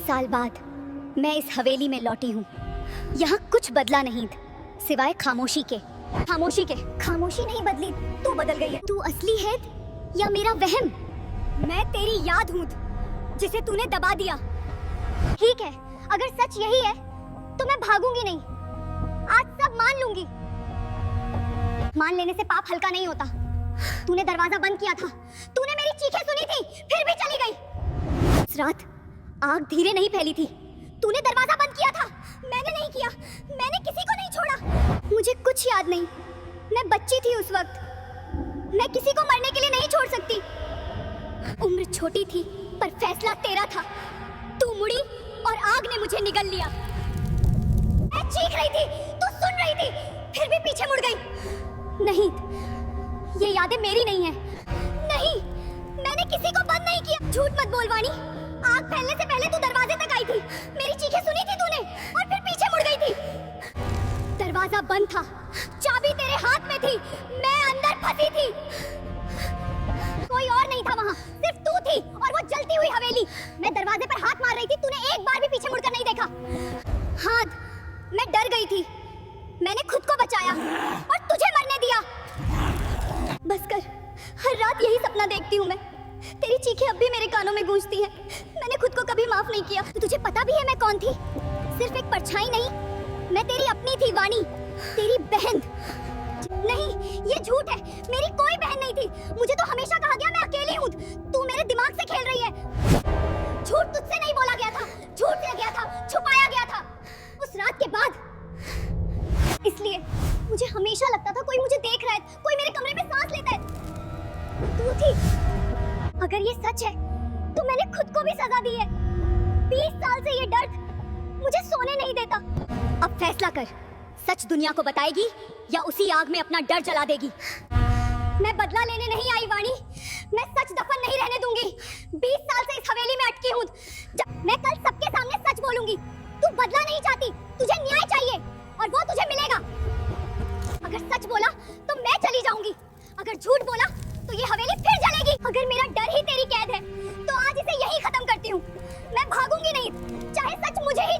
साल बाद मैं इस हवेली में लौटी हूँ। यहाँ कुछ बदला नहीं सिवाय खामोशी के। खामोशी के। खामोशी नहीं बदली, तू बदल गई है। तू असली है या मेरा वहम? मैं तेरी याद हूँ जिसे तूने दबा दिया। ठीक है, अगर सच यही है तो मैं भागूंगी नहीं, आज सब मान लूंगी। मान लेने से पाप हल्का नहीं होता। तूने दरवाजा बंद किया था, तूने मेरी चीखें सुनी थी, फिर भी चली गई। उस रात आग धीरे नहीं फैली थी, तूने दरवाजा बंद किया था, मैंने नहीं किया। मैंने किसी को नहीं छोड़ा। मुझे कुछ याद नहीं, मैं बच्ची थी उस वक्त। मैं किसी को मरने के लिए नहीं छोड़ सकती। उम्र छोटी थी पर फैसला तेरा था। तू मुड़ी और आग ने मुझे निगल लिया। मैं चीख रही थी, तू सुन रही थी, फिर भी पीछे मुड़ गई। नहीं, ये यादें मेरी नहीं है। नहीं, मैंने किसी को बंद नहीं किया। झूठ मत बोल वाणी। आग फैलने से पहले तू दरवाजे तक आई थी, मेरी चीखें सुनी थी तूने और फिर पीछे मुड़ गई थी। दरवाजा बंद था, चाबी तेरे हाथ में थी, मैं अंदर फंसी थी। कोई और नहीं था वहाँ, सिर्फ तू थी और वो जलती हुई हवेली। मैं दरवाजे पर हाथ मार रही थी, तूने एक बार भी पीछे मुड़कर नहीं देखा। हाँ, मैं डर गई थी, मैंने खुद को बचाया और तुझे मरने दिया। बस कर, हर रात यही सपना देखती हूँ मैं। तेरी चीखें अब भी मेरे कानों में गूंजती हैं। मैंने खुद को कभी माफ नहीं किया। तुझे पता भी है मैं कौन थी? सिर्फ एक परछाई नहीं, मैं तेरी अपनी थी वाणी, तेरी बहन। नहीं, ये झूठ है, मेरी कोई बहन नहीं थी। मुझे तो हमेशा कहा गया मैं अकेली हूँ। तू मेरे दिमाग से खेल रही है। झूठ तुझसे नहीं बोला गया था, झूठ किया गया था, छुपाया गया था उस रात के बाद। इसलिए मुझे हमेशा लगता था कोई मुझे देख रहा है, कोई मेरे कमरे में सांस लेता है। तू थी। अगर ये सच है तो मैंने खुद को भी सजा दी है। 20 साल से ये दर्द मुझे सोने नहीं देता। अब फैसला कर, सच दुनिया को बताएगी या उसी आग में अपना डर जला देगी? मैं बदला लेने नहीं आई वाणी, मैं सच दफन नहीं रहने दूंगी। 20 साल से इस हवेली में अटकी हूँ। मैं कल सबके सामने सच बोलूंगी। तू बदला नहीं चाहती, तुझे न्याय चाहिए और वो तुझे मिलेगा। अगर सच बोला तो मैं चली जाऊंगी, अगर झूठ बोला तो ये हवेली फिर जलेगी। अगर मेरा डर ही तेरी कैद है तो आज इसे यही खत्म करती हूँ। मैं भागूंगी नहीं, चाहे सच मुझे ही